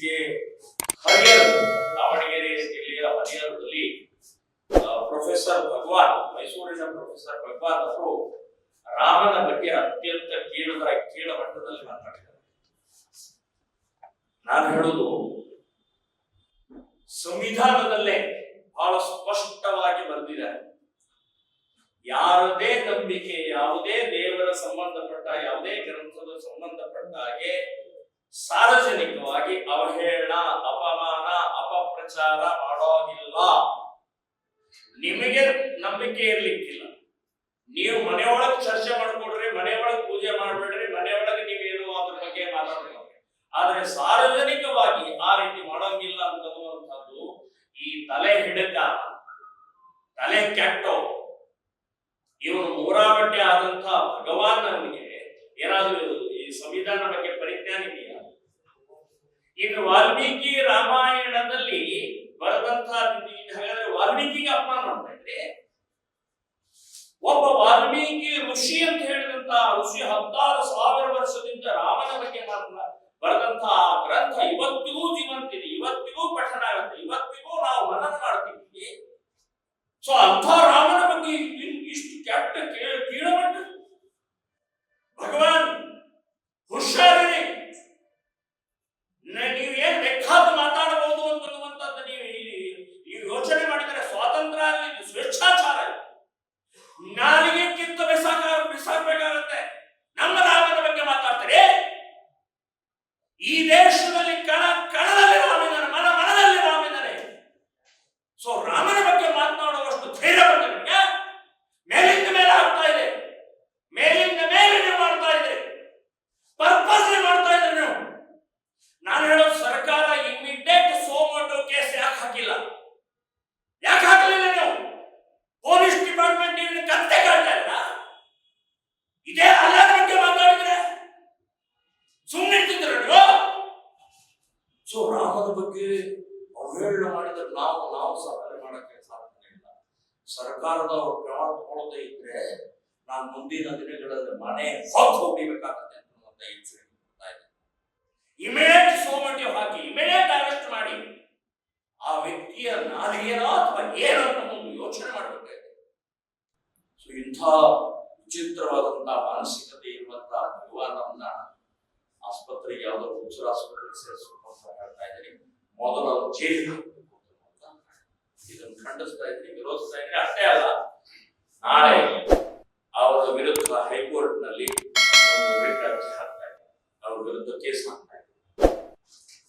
ಇತ್ತೀಚೆಗೆ ಹರಿಹರ ದಾವಣಗೆರೆ ಜಿಲ್ಲೆಯ ಹರಿಹರದಲ್ಲಿ ಪ್ರೊಫೆಸರ್ ಭಗವಾನ್, ಮೈಸೂರಿನ ಪ್ರೊಫೆಸರ್ ಭಗವಾನ್ ಅವರು ರಾಮನ ಬಗ್ಗೆ ಅತ್ಯಂತ ಕೀಳಮಟ್ಟದಲ್ಲಿ ಮಾತಾಡಿದ್ದಾರೆ. ನಾನು ಹೇಳುವುದು, ಸಂವಿಧಾನದಲ್ಲೇ ಬಹಳ ಸ್ಪಷ್ಟವಾಗಿ ಬರೆದಿದ್ದಾರೆ, ಯಾರದೇ ನಂಬಿಕೆ, ಯಾವುದೇ ದೇವರ ಸಂಬಂಧಪಟ್ಟ ಯಾವುದೇ ಗ್ರಂಥದ ಸಂಬಂಧಪಟ್ಟ ಹಾಗೆ ಸಾರ್ವಜನಿಕವಾಗಿ ಅವಹೇಳನ, ಅಪಮಾನ, ಅಪಪ್ರಚಾರ ಮಾಡೋದಿಲ್ಲ. ನಿಮಗೆ ನಂಬಿಕೆ ಇರ್ಲಿಕ್ಕಿಲ್ಲ, ನೀವು ಮನೆಯೊಳಗೆ ಚರ್ಚೆ ಮಾಡ್ಕೊಡ್ರಿ, ಮನೆಯೊಳಗೆ ಪೂಜೆ ಮಾಡ್ಬೇಡ್ರಿ, ಮನೆಯೊಳಗೆ ನೀವೇನು ಅದ್ರ ಬಗ್ಗೆ ಮಾತಾಡ್ರಿ. ಆದ್ರೆ ಸಾರ್ವಜನಿಕವಾಗಿ ಆ ರೀತಿ ಮಾಡೋಂಗಿಲ್ಲ ಅಂತನ್ನುವಂಥದ್ದು ಈ ತಲೆ ಹಿಡಕ, ತಲೆ ಕೆಟ್ಟೋ, ಇವನು ಮೂರಾಬಟ್ಟೆ ಆದಂತ ಭಗವಾನ್ ಅವನಿಗೆ ಏನಾದ್ರೂ ಈ ಸಂವಿಧಾನ ಬಗ್ಗೆ ಪರಿಜ್ಞಾನ ಇದೆಯಾ? ಇನ್ನು ವಾಲ್ಮೀಕಿ ರಾಮಾಯಣದಲ್ಲಿ ಬರೆದಂತ ಹಾಗಾದ್ರೆ ವಾಲ್ಮೀಕಿಗೆ ಅಪಮಾನ ಮಾಡ್ತಾ ಇದ್ರೆ, ಒಬ್ಬ ವಾಲ್ಮೀಕಿ ಋಷಿ ಅಂತ ಹೇಳಿದಂತ ಋಷಿ 16,000 ವರ್ಷದಿಂದ ರಾಮನ ಬಗ್ಗೆ ಬರೆದಂತಹ ಗ್ರಂಥ ಇವತ್ತಿಗೂ ಜೀವಂತಿದೆ, ಇವತ್ತಿಗೂ ಪಠಣ ಆಗುತ್ತೆ, ಇವತ್ತಿಗೂ ನಾವು ಮನನ ಮಾಡ್ತೀವಿ. ಸೊ ಅಂಥ ರಾಮನ ಬಗ್ಗೆ ಇಷ್ಟು ಕೆಟ್ಟ ಕೀಳಮಟ್ಟ. ಭಗವಾನ್ ಹುಷಾರಿರಿ, ನೀವೇನ್ ಬೇಕಾದ ಮಾತಾಡಬಹುದು ಅಂತನ್ನುವಂಥದ್ದು ನೀವು ಯೋಚನೆ ಮಾಡಿದರೆ ಸ್ವಾತಂತ್ರ್ಯ ಅಲ್ಲಿ ಸ್ವೇಚ್ಛಾಚಾರ, ನಾಲಿಗೆಕ್ಕಿಂತ ಬಿಸಾಕಬೇಕಾಗುತ್ತೆ. ನಮ್ಮ ರಾಮನ ಬಗ್ಗೆ ಮಾತಾಡ್ತಾರೆ. ಈ ದೇಶದಲ್ಲಿ ಕಣದಲ್ಲಿ ರಾಮಿದ್ದಾನೆ, ಮನದಲ್ಲಿ ರಾಮಿದ್ದಾನೆ. ಸೊ ರಾಮನ ಬಗ್ಗೆ ಮಾತನಾಡುವಷ್ಟು ಧೈರ್ಯ ಬಂದ ನಿಮಗೆ ಮೇಲಿಂದ ಮೇಲೆ ಆಗ್ತಾ ಇದೆ, ಮೇಲಿಂದ ಮೇಲೆ ನೀವು ಮಾಡ್ತಾ ಇದ್ದೀರಿ, ಪರ್ಪಸ್ ಮಾಡ್ತಾ ಇದ್ದೀರಿ ನೀವು. ನಾನು ಹೇಳೋದು, ಸರ್ಕಾರ ಇಮಿಡಿಯೇಟ್ ಸೋಮೋಟೋ ಕೇಸ್ ಯಾಕೆ ಹಾಕಿಲ್ಲ? ಯಾಕೆ ಹಾಕಲಿಲ್ಲ ನೀವು? ಪೊಲೀಸ್ ಡಿಪಾರ್ಟ್ಮೆಂಟ್ ನೀವು ಕತ್ತೆ ಕಾಡ್ತಾ ಇಲ್ಲ. ಇದೇ ಅಲ್ಲರ ಬಗ್ಗೆ ಮಾತಾಡಿದ್ರೆ ಸುಮ್ಮನೆ ಇರ್ತಿದ್ರು ನೀವು. ಸೊ ರಾಮನ ಬಗ್ಗೆ ಅವಹೇಳನ ಮಾಡಿದ್ರೆ ನಾವು ಸಹಾಯ ಮಾಡಕ್ಕೆ ಸಾಧ್ಯ ಇಲ್ಲ. ಸರ್ಕಾರದವರು ಕ್ರಮ ತಗೊಳ್ಳದೆ ಇದ್ರೆ ನಾನು ಮುಂದಿನ ದಿನಗಳಲ್ಲಿ ಮನೆ ಹೋಗ್ಬೇಕಾಗತ್ತೆ ಅಂತ ಎಚ್ಚರಿಕೆ ಕೊಡ್ತಾ ಇದ್ದೇನೆ. ಇಮಿಡಿಯೇಟ್ ಸೋಮಟಿವ್ ಹಾಕಿ, ಇಮಿಡಿಯೇಟ್ ಅರೆಸ್ಟ್ ಮಾಡಿ, ಆ ವ್ಯಕ್ತಿಯ ನಾಲಿಗೆನೋ ಅಥವಾ ಏನೋ ಒಂದು ಯೋಚನೆ ಮಾಡಬೇಕಾಗಿದೆ. ಸೊ ಇಂಥ ವಿಚಿತ್ರವಾದಂತಹ ಮಾನಸಿಕತೆ ಇರುವಂತಹ ಭಗವಾನವನ್ನ ಆಸ್ಪತ್ರೆಗೆ, ಯಾವುದೋ ಹುಚ್ಚರ ಆಸ್ಪತ್ರೆಗೆ ಸೇರಿಸಬೇಕು ಅಂತ ಹೇಳ್ತಾ ಇದ್ದೀನಿ. ಮೊದಲು ಅವರು ಜೈಲಿಗೆ ಹೋಗ್ಬೇಕು ಅಂತ ಇದನ್ನು ಖಂಡಿಸ್ತಾ ಇದ್ದೀನಿ, ವಿರೋಧಿಸ್ತಾ ಇದ್ದೀನಿ. ಅಷ್ಟೇ ಅಲ್ಲ, ನಾಳೆ ಅವರ ವಿರುದ್ಧ ಹೈಕೋರ್ಟ್ ನಲ್ಲಿ ಒಂದು ರಿಟ್ ಅರ್ಜಿ ಹಾಕ್ತಾ ಇದ್ದೀನಿ, ಅವ್ರ ವಿರುದ್ಧ ಕೇಸ್ ಹಾಕ್ತಾ